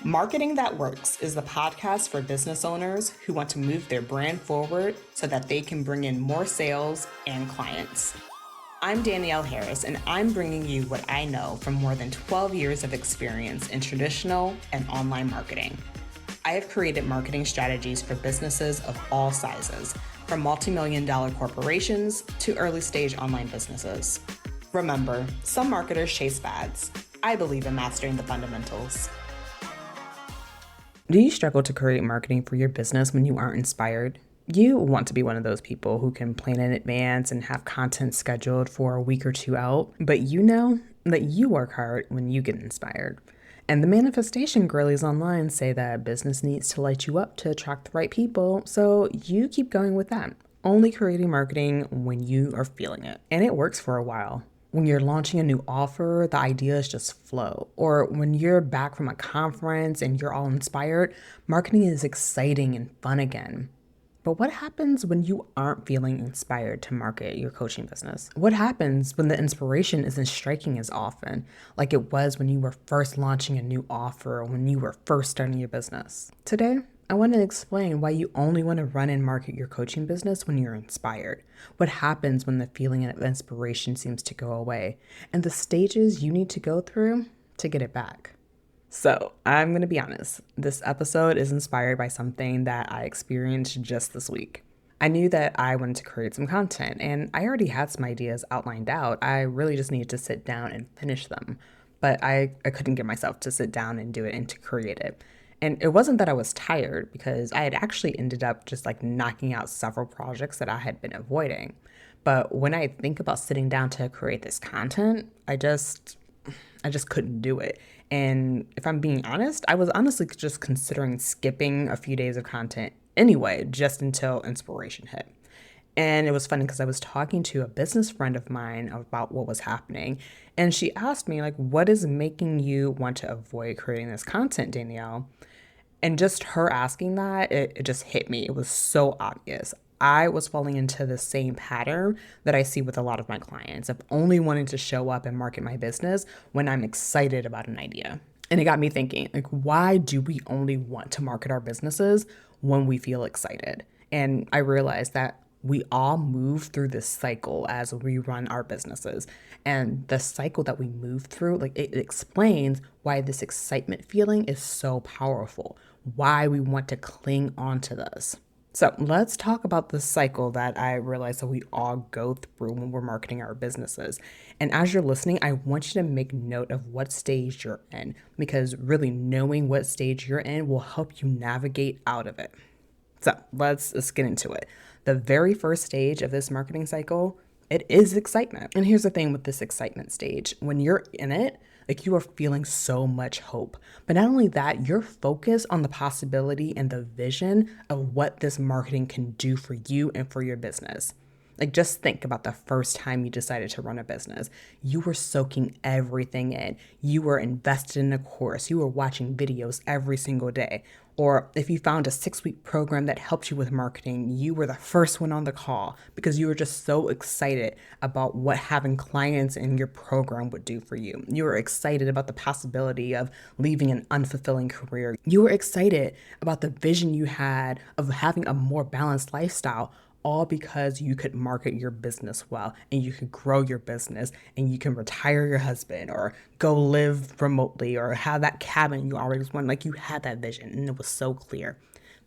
Marketing That Works is the podcast for business owners who want to move their brand forward so that they can bring in more sales and clients. I'm Danielle Harris, and I'm bringing you what I know from more than 12 years of experience in traditional and online marketing. I have created marketing strategies for businesses of all sizes, from multi-million-dollar corporations to early-stage online businesses. Remember, some marketers chase fads. I believe in mastering the fundamentals. Do you struggle to create marketing for your business when you aren't inspired? You want to be one of those people who can plan in advance and have content scheduled for a week or two out, but you know that you work hard when you get inspired. And the manifestation girlies online say that business needs to light you up to attract the right people, so you keep going with that, only creating marketing when you are feeling it. And it works for a while. When you're launching a new offer, the ideas just flow. Or when you're back from a conference and you're all inspired, marketing is exciting and fun again. But what happens when you aren't feeling inspired to market your coaching business? What happens when the inspiration isn't striking as often, like it was when you were first launching a new offer or when you were first starting your business? Today, I want to explain why you only want to run and market your coaching business when you're inspired. What happens when the feeling of inspiration seems to go away, and the stages you need to go through to get it back. So, I'm going to be honest. This episode is inspired by something that I experienced just this week. I knew that I wanted to create some content, and I already had some ideas outlined out. I really just needed to sit down and finish them. But I couldn't get myself to sit down and do it and to create it. And it wasn't that I was tired, because I had actually ended up just like knocking out several projects that I had been avoiding. But when I think about sitting down to create this content, I just couldn't do it. And if I'm being honest, I was honestly just considering skipping a few days of content anyway, just until inspiration hit. And it was funny because I was talking to a business friend of mine about what was happening. And she asked me, like, what is making you want to avoid creating this content, Danielle? And just her asking that, it just hit me. It was so obvious. I was falling into the same pattern that I see with a lot of my clients of only wanting to show up and market my business when I'm excited about an idea. And it got me thinking, like, why do we only want to market our businesses when we feel excited? And I realized that we all move through this cycle as we run our businesses. And the cycle that we move through, like, it explains why this excitement feeling is so powerful, why we want to cling on to this. So let's talk about the cycle that I realize that we all go through when we're marketing our businesses. And as you're listening, I want you to make note of what stage you're in, because really knowing what stage you're in will help you navigate out of it. So let's get into it. The very first stage of this marketing cycle, it is excitement. And here's the thing with this excitement stage. When you're in it, like, you are feeling so much hope. But not only that, you're focused on the possibility and the vision of what this marketing can do for you and for your business. Like, just think about the first time you decided to run a business. You were soaking everything in. You were invested in a course. You were watching videos every single day. Or if you found a 6-week program that helped you with marketing, you were the first one on the call because you were just so excited about what having clients in your program would do for you. You were excited about the possibility of leaving an unfulfilling career. You were excited about the vision you had of having a more balanced lifestyle, all because you could market your business well and you could grow your business and you can retire your husband or go live remotely or have that cabin you always wanted. Like, you had that vision and it was so clear.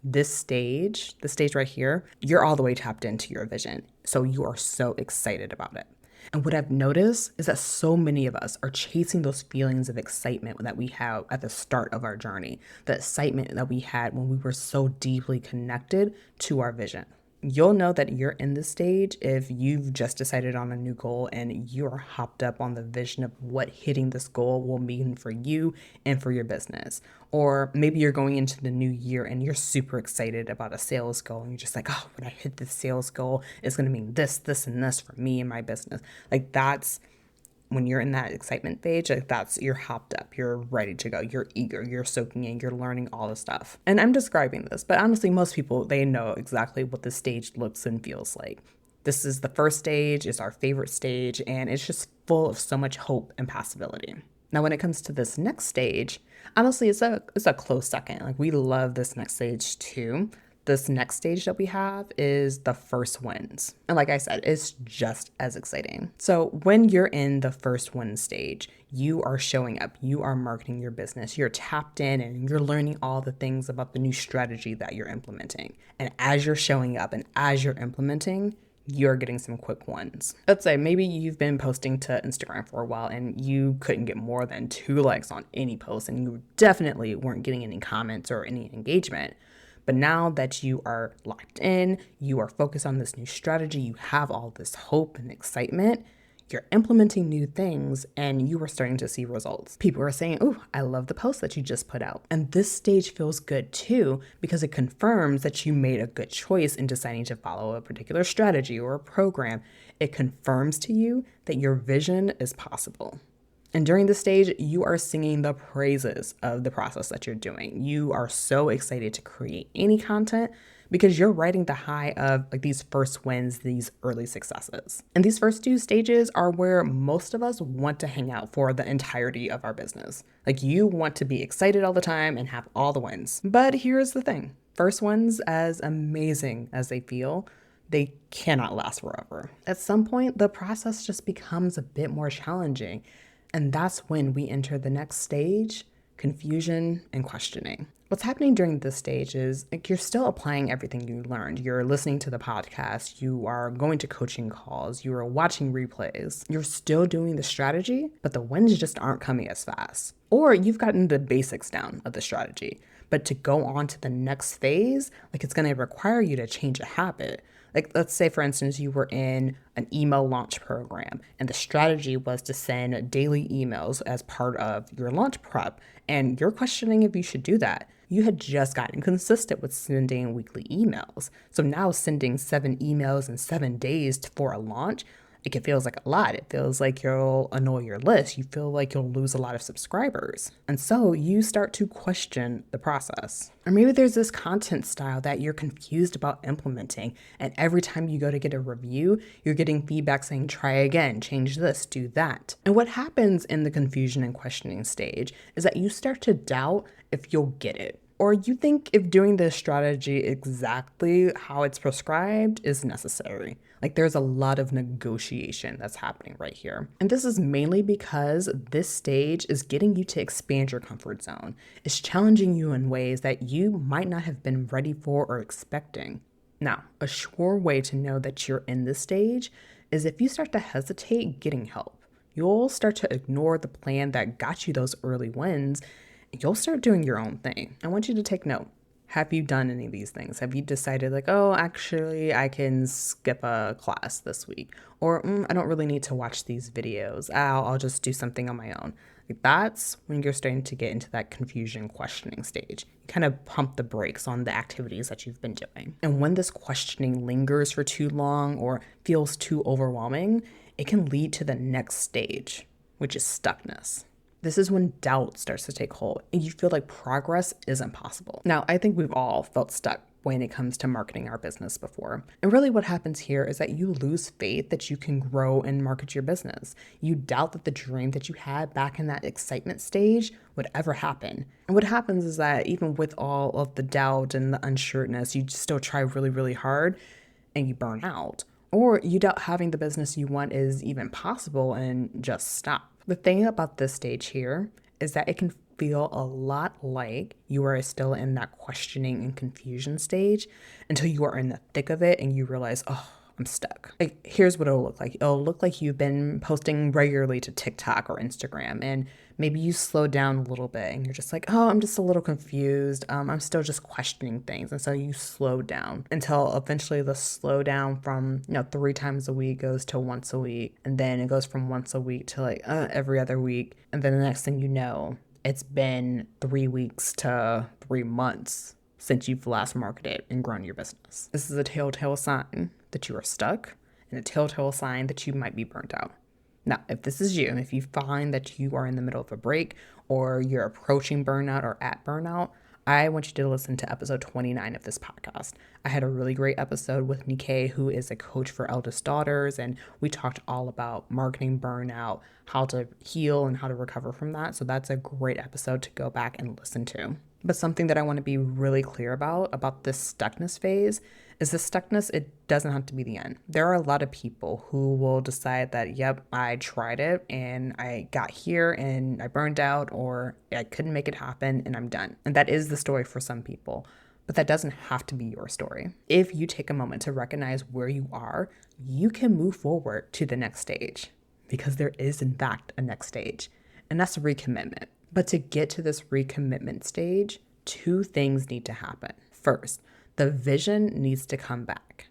The stage right here, you're all the way tapped into your vision. So you are so excited about it. And what I've noticed is that so many of us are chasing those feelings of excitement that we have at the start of our journey, the excitement that we had when we were so deeply connected to our vision. You'll know that you're in this stage if you've just decided on a new goal and you're hopped up on the vision of what hitting this goal will mean for you and for your business. Or maybe you're going into the new year and you're super excited about a sales goal and you're just like, oh, when I hit this sales goal, it's going to mean this, this, and this for me and my business. Like, that's when you're in that excitement phase, like, you're hopped up, you're ready to go, you're eager, you're soaking in, you're learning all the stuff. And I'm describing this, but honestly, most people, they know exactly what the stage looks and feels like. This is the first stage, it's our favorite stage, and it's just full of so much hope and possibility. Now, when it comes to this next stage, honestly, it's a close second. Like, we love this next stage too. This next stage that we have is the first wins. And like I said, it's just as exciting. So when you're in the first win stage, you are showing up, you are marketing your business, you're tapped in, and you're learning all the things about the new strategy that you're implementing. And as you're showing up and as you're implementing, you're getting some quick wins. Let's say maybe you've been posting to Instagram for a while and you couldn't get more than 2 likes on any post, and you definitely weren't getting any comments or any engagement. But now that you are locked in, you are focused on this new strategy, you have all this hope and excitement, you're implementing new things, and you are starting to see results. People are saying, "Oh, I love the post that you just put out." And this stage feels good too, because it confirms that you made a good choice in deciding to follow a particular strategy or a program. It confirms to you that your vision is possible. And during this stage, you are singing the praises of the process that you're doing. You are so excited to create any content because you're riding the high of like these first wins, these early successes. And these first 2 stages are where most of us want to hang out for the entirety of our business. Like, you want to be excited all the time and have all the wins. But here's the thing. First wins, as amazing as they feel, they cannot last forever. At some point, the process just becomes a bit more challenging. And that's when we enter the next stage, confusion and questioning. What's happening during this stage is like you're still applying everything you learned. You're listening to the podcast, you are going to coaching calls, you are watching replays. You're still doing the strategy, but the wins just aren't coming as fast. Or you've gotten the basics down of the strategy, but to go on to the next phase, like it's going to require you to change a habit. Like, let's say, for instance, you were in an email launch program and the strategy was to send daily emails as part of your launch prep, and you're questioning if you should do that. You had just gotten consistent with sending weekly emails. So now sending 7 emails in 7 days for a launch, it feels like a lot. It feels like you'll annoy your list. You feel like you'll lose a lot of subscribers. And so you start to question the process. Or maybe there's this content style that you're confused about implementing. And every time you go to get a review, you're getting feedback saying, try again, change this, do that. And what happens in the confusion and questioning stage is that you start to doubt if you'll get it. Or you think if doing this strategy exactly how it's prescribed is necessary. Like, there's a lot of negotiation that's happening right here. And this is mainly because this stage is getting you to expand your comfort zone. It's challenging you in ways that you might not have been ready for or expecting. Now, a sure way to know that you're in this stage is if you start to hesitate getting help. You'll start to ignore the plan that got you those early wins. You'll start doing your own thing. I want you to take note. Have you done any of these things? Have you decided like, oh, actually, I can skip a class this week? Or I don't really need to watch these videos. I'll just do something on my own. Like, that's when you're starting to get into that confusion questioning stage. You kind of pump the brakes on the activities that you've been doing. And when this questioning lingers for too long or feels too overwhelming, it can lead to the next stage, which is stuckness. This is when doubt starts to take hold and you feel like progress isn't possible. Now, I think we've all felt stuck when it comes to marketing our business before. And really what happens here is that you lose faith that you can grow and market your business. You doubt that the dream that you had back in that excitement stage would ever happen. And what happens is that even with all of the doubt and the unsureness, you still try really, really hard and you burn out. Or you doubt having the business you want is even possible and just stop. The thing about this stage here is that it can feel a lot like you are still in that questioning and confusion stage until you are in the thick of it and you realize, oh, I'm stuck. Like, here's what it'll look like. It'll look like you've been posting regularly to TikTok or Instagram, and maybe you slow down a little bit and you're just like, oh, I'm just a little confused. I'm still just questioning things. And so you slow down until eventually the slowdown from, 3 times a week goes to once a week. And then it goes from once a week to like every other week. And then the next thing you know, it's been 3 weeks to 3 months since you've last marketed and grown your business. This is a telltale sign that you are stuck and a telltale sign that you might be burnt out. Now, if this is you, if you find that you are in the middle of a break or you're approaching burnout or at burnout, I want you to listen to episode 29 of this podcast. I had a really great episode with Nikkei, who is a coach for eldest daughters, and we talked all about marketing burnout, how to heal, and how to recover from that. So that's a great episode to go back and listen to. But something that I want to be really clear about this stuckness phase, is the stuckness, it doesn't have to be the end. There are a lot of people who will decide that, yep, I tried it and I got here and I burned out, or I couldn't make it happen and I'm done. And that is the story for some people, but that doesn't have to be your story. If you take a moment to recognize where you are, you can move forward to the next stage, because there is in fact a next stage, and that's a recommitment. But to get to this recommitment stage, two things need to happen. First, the vision needs to come back.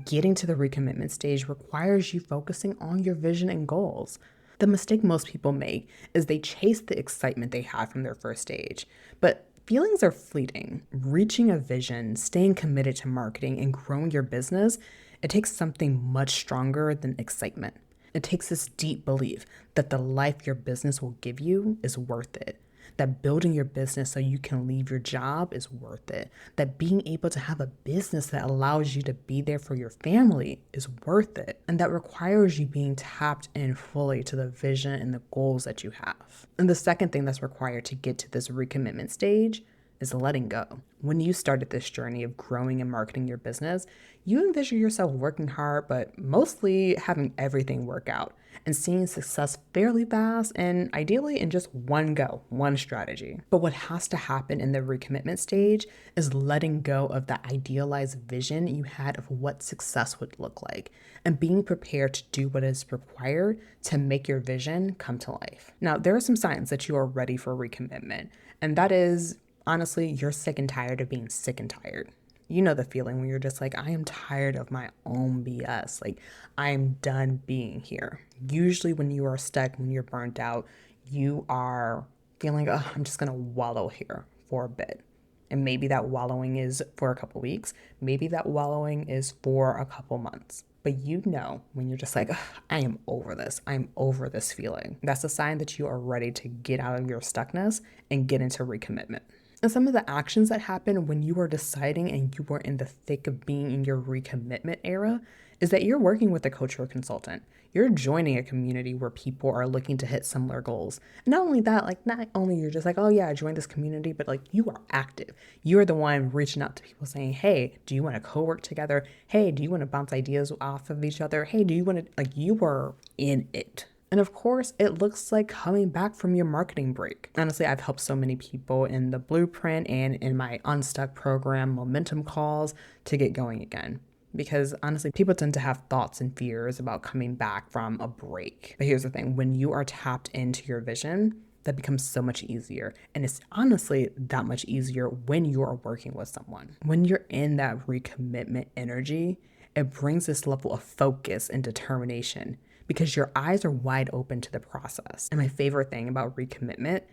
Getting to the recommitment stage requires you focusing on your vision and goals. The mistake most people make is they chase the excitement they had from their first stage, but feelings are fleeting. Reaching a vision, staying committed to marketing, and growing your business, it takes something much stronger than excitement. It takes this deep belief that the life your business will give you is worth it. That building your business so you can leave your job is worth it. That being able to have a business that allows you to be there for your family is worth it. And that requires you being tapped in fully to the vision and the goals that you have. And the second thing that's required to get to this recommitment stage is letting go. When you started this journey of growing and marketing your business, you envision yourself working hard, but mostly having everything work out and seeing success fairly fast, and ideally in just one go, one strategy. But what has to happen in the recommitment stage is letting go of the idealized vision you had of what success would look like, and being prepared to do what is required to make your vision come to life. Now, there are some signs that you are ready for recommitment, and that is, honestly, you're sick and tired of being sick and tired. You know the feeling when you're just like, I am tired of my own BS. Like, I'm done being here. Usually when you are stuck, when you're burnt out, you are feeling, oh, I'm just going to wallow here for a bit. And maybe that wallowing is for a couple weeks. Maybe that wallowing is for a couple months. But you know when you're just like, I am over this. I'm over this feeling. That's a sign that you are ready to get out of your stuckness and get into recommitment. And some of the actions that happen when you are deciding and you are in the thick of being in your recommitment era is that you're working with a coach or consultant. You're joining a community where people are looking to hit similar goals. And not only that, like, not only you're just like, oh yeah, I joined this community, but like, you are active. You're the one reaching out to people saying, hey, do you want to co-work together? Hey, do you want to bounce ideas off of each other? Hey, do you want to, like, you are in it. And of course, it looks like coming back from your marketing break. Honestly, I've helped so many people in the blueprint and in my Unstuck program momentum calls to get going again. Because honestly, people tend to have thoughts and fears about coming back from a break. But here's the thing, when you are tapped into your vision, that becomes so much easier. And it's honestly that much easier when you are working with someone. When you're in that recommitment energy, it brings this level of focus and determination, because your eyes are wide open to the process. And my favorite thing about recommitment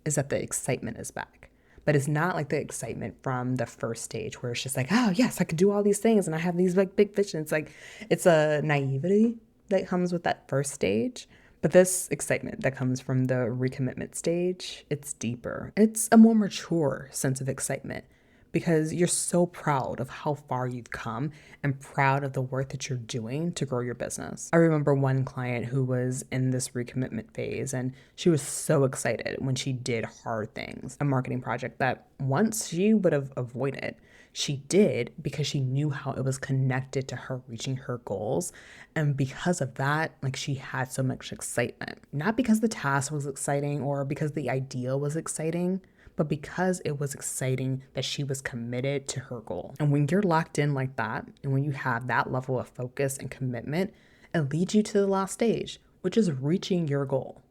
is that the excitement is back. But it's not like the excitement from the first stage where it's just like, oh yes, I could do all these things and I have these like big visions. Like, it's a naivety that comes with that first stage. But this excitement that comes from the recommitment stage, it's deeper. It's a more mature sense of excitement, because you're so proud of how far you've come and proud of the work that you're doing to grow your business. I remember one client who was in this recommitment phase, and she was so excited when she did hard things, a marketing project that once she would have avoided. She did because she knew how it was connected to her reaching her goals. And because of that, like, she had so much excitement, not because the task was exciting or because the idea was exciting, but because it was exciting that she was committed to her goal. And when you're locked in like that, and when you have that level of focus and commitment, it leads you to the last stage, which is reaching your goal.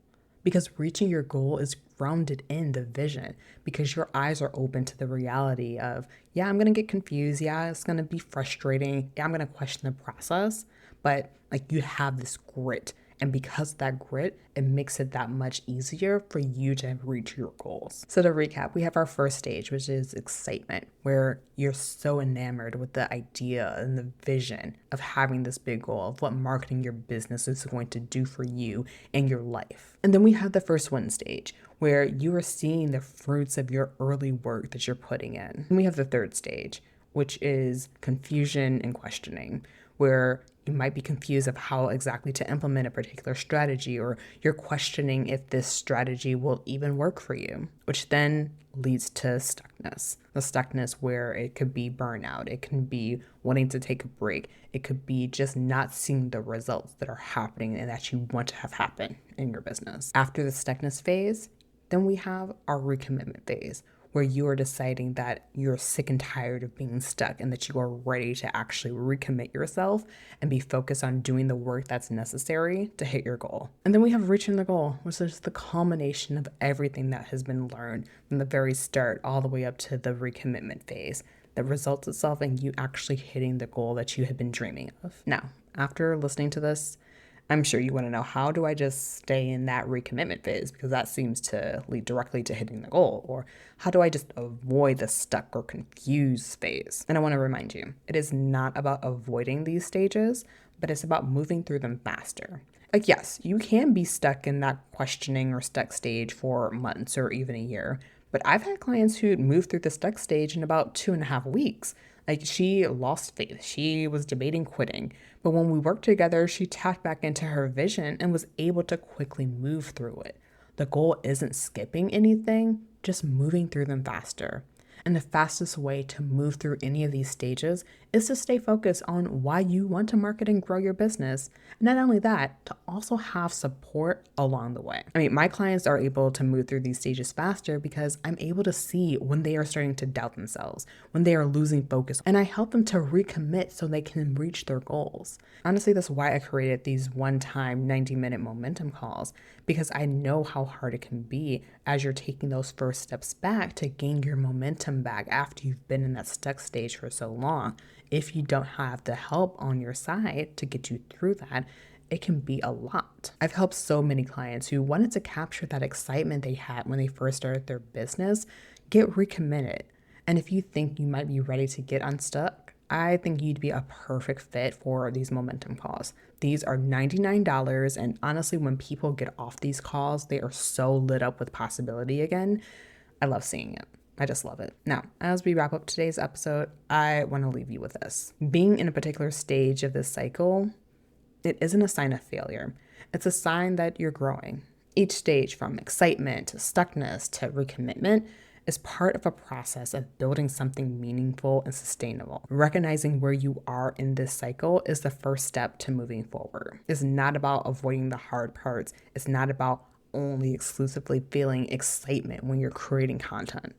Because reaching your goal is grounded in the vision, because your eyes are open to the reality of, yeah, I'm going to get confused. Yeah, it's going to be frustrating. Yeah, I'm going to question the process. But like, you have this grit And because of that grit, it makes it that much easier for you to reach your goals. So to recap, we have our first stage, which is excitement, where you're so enamored with the idea and the vision of having this big goal of what marketing your business is going to do for you and your life. And then we have the first win stage, where you are seeing the fruits of your early work that you're putting in. And we have the third stage, which is confusion and questioning, where you might be confused of how exactly to implement a particular strategy, or you're questioning if this strategy will even work for you, which then leads to stuckness. The stuckness where it could be burnout, it can be wanting to take a break, it could be just not seeing the results that are happening and that you want to have happen in your business. After the stuckness phase, then we have our recommitment phase, where you are deciding that you're sick and tired of being stuck and that you are ready to actually recommit yourself and be focused on doing the work that's necessary to hit your goal. And then we have reaching the goal, which is the culmination of everything that has been learned from the very start all the way up to the recommitment phase that results itself in you actually hitting the goal that you have been dreaming of. Now, after listening to this, I'm sure you want to know, how do I just stay in that recommitment phase? Because that seems to lead directly to hitting the goal. Or how do I just avoid the stuck or confused phase? And I want to remind you, it is not about avoiding these stages, but it's about moving through them faster. Like, yes, you can be stuck in that questioning or stuck stage for months or even a year. But I've had clients who moved through the stuck stage in about 2.5 weeks. Like, she lost faith. She was debating quitting. But when we worked together, she tapped back into her vision and was able to quickly move through it. The goal isn't skipping anything, just moving through them faster. And the fastest way to move through any of these stages is to stay focused on why you want to market and grow your business. And not only that, to also have support along the way. I mean, my clients are able to move through these stages faster because I'm able to see when they are starting to doubt themselves, when they are losing focus, and I help them to recommit so they can reach their goals. Honestly, that's why I created these one-time 90-minute momentum calls, because I know how hard it can be as you're taking those first steps back to gain your momentum back after you've been in that stuck stage for so long. If you don't have the help on your side to get you through that, it can be a lot. I've helped so many clients who wanted to capture that excitement they had when they first started their business get recommitted. And if you think you might be ready to get unstuck, I think you'd be a perfect fit for these momentum calls. These are $99, and honestly, when people get off these calls, they are so lit up with possibility again. I love seeing it. I just love it. Now, as we wrap up today's episode, I want to leave you with this. Being in a particular stage of this cycle, it isn't a sign of failure. It's a sign that you're growing. Each stage, from excitement to stuckness to recommitment, is part of a process of building something meaningful and sustainable. Recognizing where you are in this cycle is the first step to moving forward. It's not about avoiding the hard parts. It's not about only exclusively feeling excitement when you're creating content.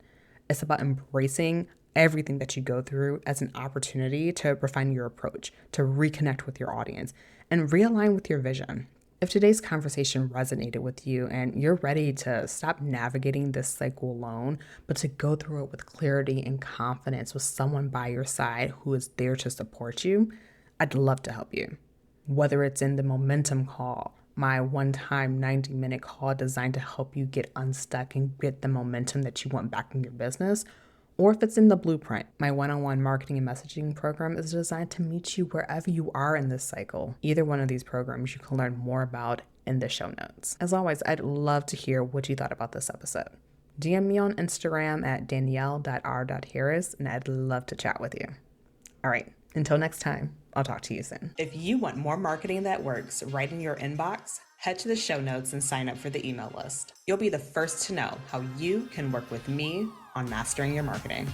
It's about embracing everything that you go through as an opportunity to refine your approach, to reconnect with your audience, and realign with your vision. If today's conversation resonated with you and you're ready to stop navigating this cycle alone, but to go through it with clarity and confidence with someone by your side who is there to support you, I'd love to help you. Whether it's in the momentum call, my one-time 90-minute call designed to help you get unstuck and get the momentum that you want back in your business, or if it's in the blueprint, my one-on-one marketing and messaging program is designed to meet you wherever you are in this cycle. Either one of these programs you can learn more about in the show notes. As always, I'd love to hear what you thought about this episode. DM me on Instagram at danielle.r.harris, and I'd love to chat with you. All right, until next time, I'll talk to you soon. If you want more marketing that works right in your inbox, head to the show notes and sign up for the email list. You'll be the first to know how you can work with me on mastering your marketing.